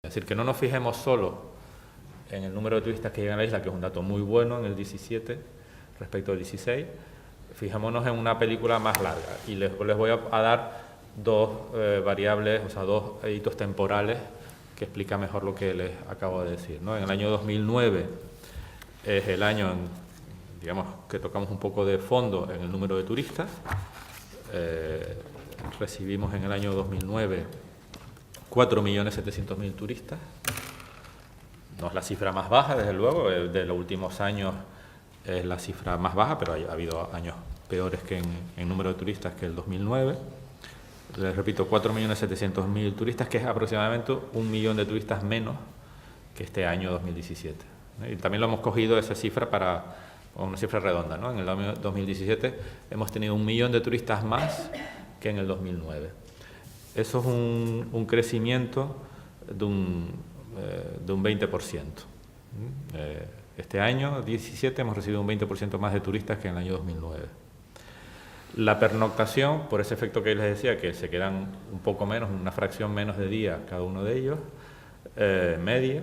Es decir, que no nos fijemos solo en el número de turistas que llegan a la isla, que es un dato muy bueno en el 17 respecto al 16, fijémonos en una película más larga. Y les voy a dar dos variables, o sea, dos hitos temporales que explica mejor lo que les acabo de decir, ¿no? En el año 2009 es el año, digamos, que tocamos un poco de fondo en el número de turistas. Recibimos en el año 2009 4.700.000 turistas. No es la cifra más baja, desde luego, de los últimos años es la cifra más baja, pero ha habido años peores que en número de turistas que el 2009. Les repito, 4.700.000 turistas, que es aproximadamente 1 millón de turistas menos que este año 2017. Y también lo hemos cogido esa cifra para una cifra redonda, ¿no? En el año 2017 hemos tenido 1 millón de turistas más que en el 2009. Eso es un crecimiento de un 20%. Este año 2017 hemos recibido un 20% más de turistas que en el año 2009. La pernoctación, por ese efecto que les decía, que se quedan un poco menos, una fracción menos de día cada uno de ellos, media,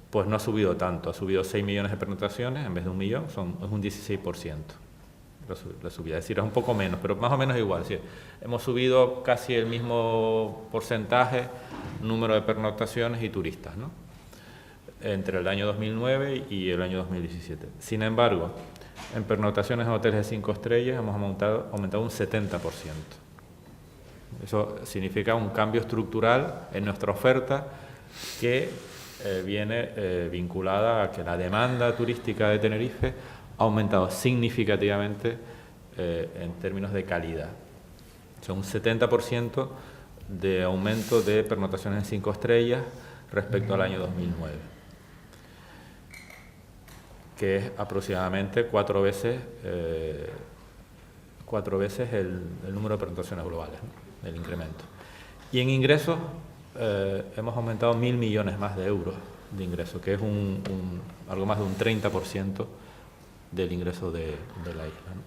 pues no ha subido tanto. Ha subido 6 millones de pernoctaciones en vez de 1 millón, es un 16% la subida. Es decir, es un poco menos, pero más o menos igual. ¿Sí? Hemos subido casi el mismo porcentaje, número de pernoctaciones y turistas, ¿no? Entre el año 2009 y el año 2017. Sin embargo, en pernoctaciones en hoteles de 5 estrellas hemos aumentado un 70%. Eso significa un cambio estructural en nuestra oferta que viene vinculada a que la demanda turística de Tenerife ha aumentado significativamente en términos de calidad. O sea, un 70% de aumento de pernoctaciones en 5 estrellas respecto al año 2009. Que es aproximadamente 4 veces el número de pernoctaciones globales, ¿no? El incremento. Y en ingresos hemos aumentado 1.000 millones más de euros de ingresos, que es algo más de un 30% del ingreso de la isla, ¿no?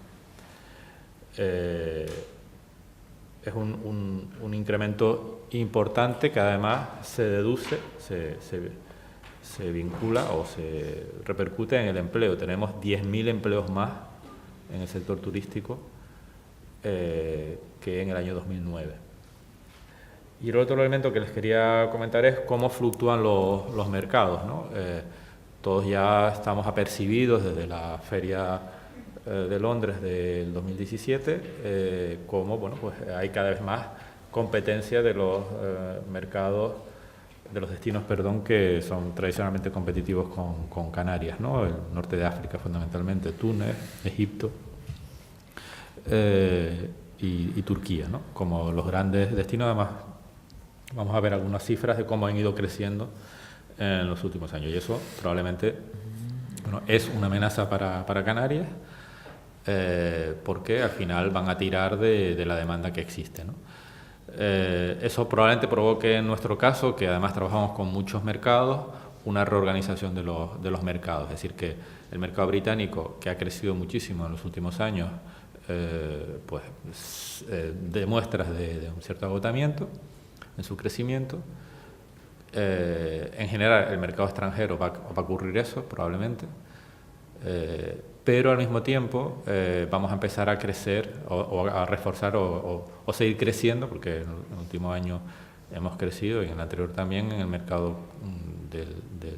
Es un incremento importante que además se deduce, se vincula o se repercute en el empleo. Tenemos 10.000 empleos más en el sector turístico que en el año 2009. Y el otro elemento que les quería comentar es cómo fluctúan los mercados, ¿no? Todos ya estamos apercibidos desde la Feria de Londres del 2017, cómo, bueno, pues hay cada vez más competencia de los mercados, de los destinos, perdón, que son tradicionalmente competitivos con Canarias, ¿no? El norte de África fundamentalmente, Túnez, Egipto y Turquía, ¿no? Como los grandes destinos. Además, vamos a ver algunas cifras de cómo han ido creciendo en los últimos años, y eso probablemente, bueno, es una amenaza para Canarias, porque al final van a tirar de la demanda que existe, ¿no? Eso probablemente provoque en nuestro caso, que además trabajamos con muchos mercados, una reorganización de los mercados. Es decir, que el mercado británico, que ha crecido muchísimo en los últimos años, demuestra de un cierto agotamiento en su crecimiento. En general, el mercado extranjero va a ocurrir eso, probablemente. Pero al mismo tiempo vamos a empezar a crecer o a reforzar o seguir creciendo, porque en el último año hemos crecido y en el anterior también, en el mercado del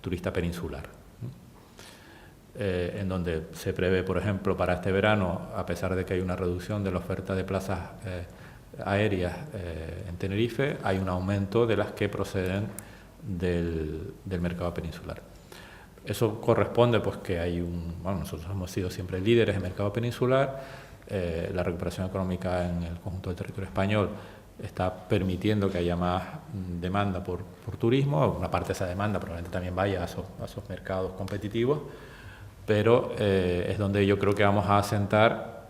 turista peninsular, en donde se prevé, por ejemplo, para este verano, a pesar de que hay una reducción de la oferta de plazas aéreas en Tenerife, hay un aumento de las que proceden del mercado peninsular. Eso corresponde, pues, que hay nosotros hemos sido siempre líderes en el mercado peninsular. La recuperación económica en el conjunto del territorio español está permitiendo que haya más demanda por turismo. Una parte de esa demanda probablemente también vaya a esos mercados competitivos, pero es donde yo creo que vamos a asentar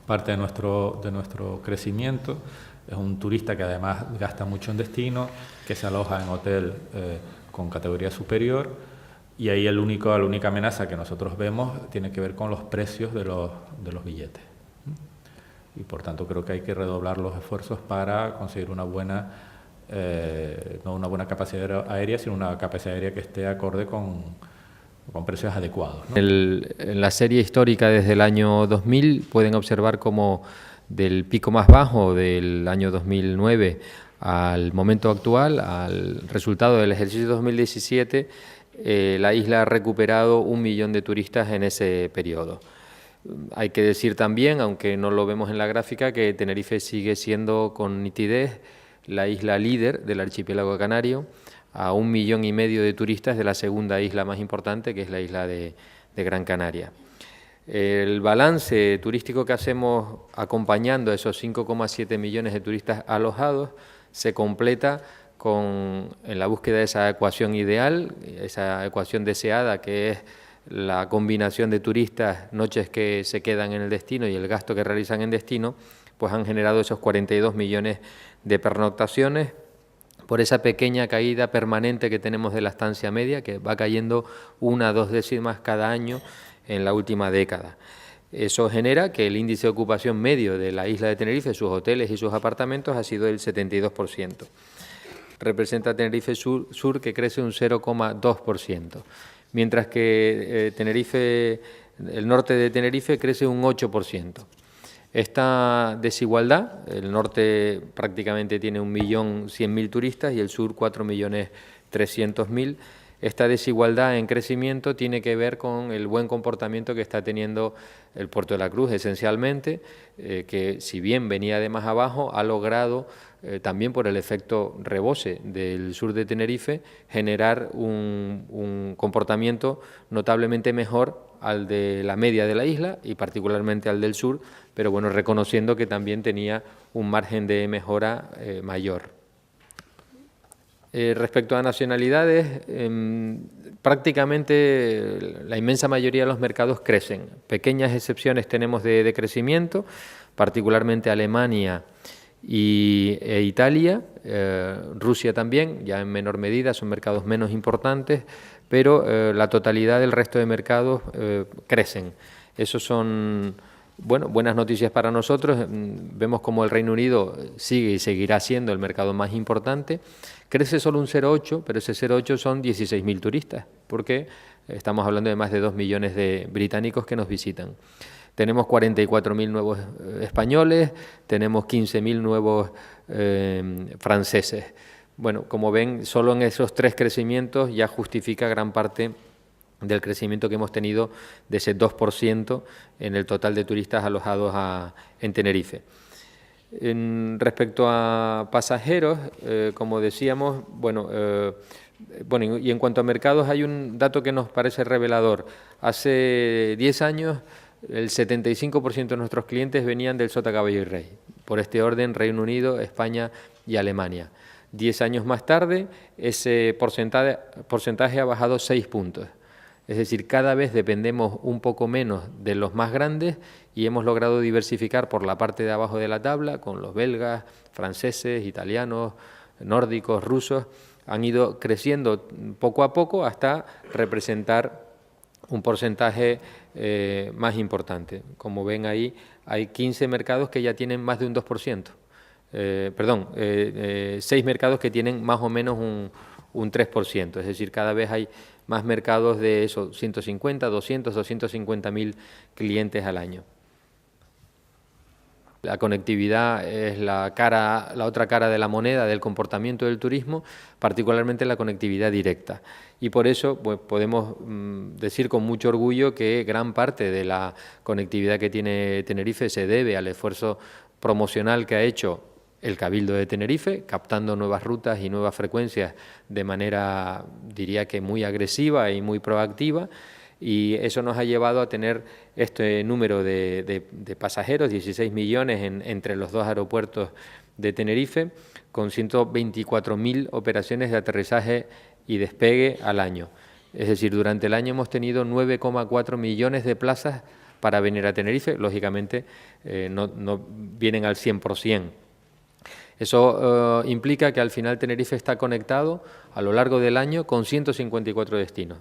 parte de nuestro crecimiento. Es un turista que además gasta mucho en destino, que se aloja en hotel con categoría superior. Y ahí la única amenaza que nosotros vemos tiene que ver con los precios de los billetes. Y por tanto creo que hay que redoblar los esfuerzos para conseguir una buena no una buena capacidad aérea, sino una capacidad aérea que esté acorde con precios adecuados, ¿no? En la serie histórica desde el año 2000 pueden observar cómo del pico más bajo del año 2009 al momento actual, al resultado del ejercicio 2017, la isla ha recuperado 1 millón de turistas en ese periodo. Hay que decir también, aunque no lo vemos en la gráfica, que Tenerife sigue siendo con nitidez la isla líder del archipiélago canario, a 1,5 millones de turistas de la segunda isla más importante, que es la isla de Gran Canaria. El balance turístico que hacemos acompañando a esos 5,7 millones de turistas alojados se completa en la búsqueda de esa ecuación ideal, esa ecuación deseada, que es la combinación de turistas, noches que se quedan en el destino y el gasto que realizan en destino, pues han generado esos 42 millones de pernoctaciones por esa pequeña caída permanente que tenemos de la estancia media, que va cayendo 1 o 2 décimas cada año en la última década. Eso genera que el índice de ocupación medio de la isla de Tenerife, sus hoteles y sus apartamentos, ha sido del 72%. Representa Tenerife Sur, que crece un 0,2%, mientras que el norte de Tenerife crece un 8%. Esta desigualdad, el norte prácticamente tiene 1.100.000 turistas y el sur 4.300.000. Esta desigualdad en crecimiento tiene que ver con el buen comportamiento que está teniendo el Puerto de la Cruz, esencialmente, que si bien venía de más abajo, ha logrado, también por el efecto rebote del sur de Tenerife, generar un comportamiento notablemente mejor al de la media de la isla y particularmente al del sur, pero bueno, reconociendo que también tenía un margen de mejora mayor. Respecto a nacionalidades, prácticamente la inmensa mayoría de los mercados crecen. Pequeñas excepciones tenemos de crecimiento, particularmente Alemania e Italia, Rusia también, ya en menor medida, son mercados menos importantes, pero la totalidad del resto de mercados crecen. Esos son buenas noticias para nosotros. Vemos como el Reino Unido sigue y seguirá siendo el mercado más importante. Crece solo un 0,8, pero ese 0,8 son 16.000 turistas, porque estamos hablando de más de 2 millones de británicos que nos visitan. Tenemos 44.000 nuevos españoles, tenemos 15.000 nuevos franceses. Bueno, como ven, solo en esos 3 crecimientos ya justifica gran parte del crecimiento que hemos tenido de ese 2% en el total de turistas alojados en Tenerife. Respecto a pasajeros, como decíamos, y en cuanto a mercados hay un dato que nos parece revelador. Hace 10 años el 75% de nuestros clientes venían del Sota, Caballo y Rey. Por este orden, Reino Unido, España y Alemania. 10 años más tarde, ese porcentaje ha bajado 6 puntos. Es decir, cada vez dependemos un poco menos de los más grandes y hemos logrado diversificar por la parte de abajo de la tabla con los belgas, franceses, italianos, nórdicos, rusos. Han ido creciendo poco a poco hasta representar un porcentaje más importante. Como ven ahí, hay 15 mercados que ya tienen más de un 2%. 6 mercados que tienen más o menos un 3%. Es decir, cada vez hay más mercados de esos 150, 200, 250.000 clientes al año. La conectividad es la otra cara de la moneda del comportamiento del turismo, particularmente la conectividad directa. Y por eso pues, podemos decir con mucho orgullo que gran parte de la conectividad que tiene Tenerife se debe al esfuerzo promocional que ha hecho el Cabildo de Tenerife, captando nuevas rutas y nuevas frecuencias de manera, diría que muy agresiva y muy proactiva, y eso nos ha llevado a tener este número de pasajeros, 16 millones entre los 2 aeropuertos de Tenerife, con 124.000 operaciones de aterrizaje y despegue al año. Es decir, durante el año hemos tenido 9,4 millones de plazas para venir a Tenerife. Lógicamente no vienen al 100%. Eso implica que al final Tenerife está conectado a lo largo del año con 154 destinos.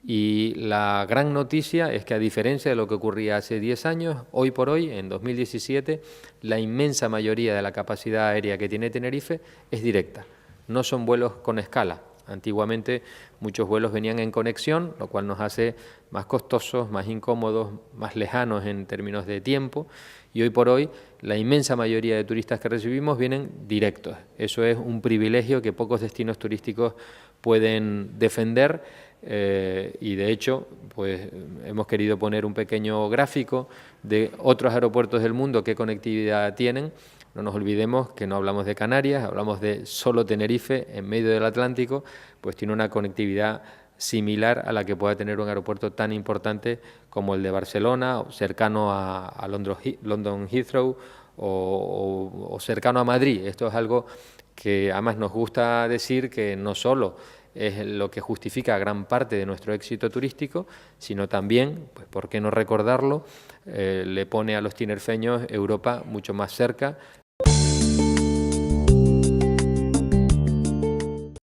Y la gran noticia es que, a diferencia de lo que ocurría hace 10 años, hoy por hoy, en 2017, la inmensa mayoría de la capacidad aérea que tiene Tenerife es directa. no son vuelos con escala. Antiguamente muchos vuelos venían en conexión, lo cual nos hace más costosos, más incómodos, más lejanos en términos de tiempo, y hoy por hoy la inmensa mayoría de turistas que recibimos vienen directos. Eso es un privilegio que pocos destinos turísticos pueden defender, y de hecho pues hemos querido poner un pequeño gráfico de otros aeropuertos del mundo, qué conectividad tienen. No nos olvidemos que no hablamos de Canarias, hablamos de solo Tenerife, en medio del Atlántico, pues tiene una conectividad similar a la que pueda tener un aeropuerto tan importante como el de Barcelona, cercano a London Heathrow o cercano a Madrid. Esto es algo que además nos gusta decir, que no solo es lo que justifica gran parte de nuestro éxito turístico, sino también, pues por qué no recordarlo, le pone a los tinerfeños Europa mucho más cerca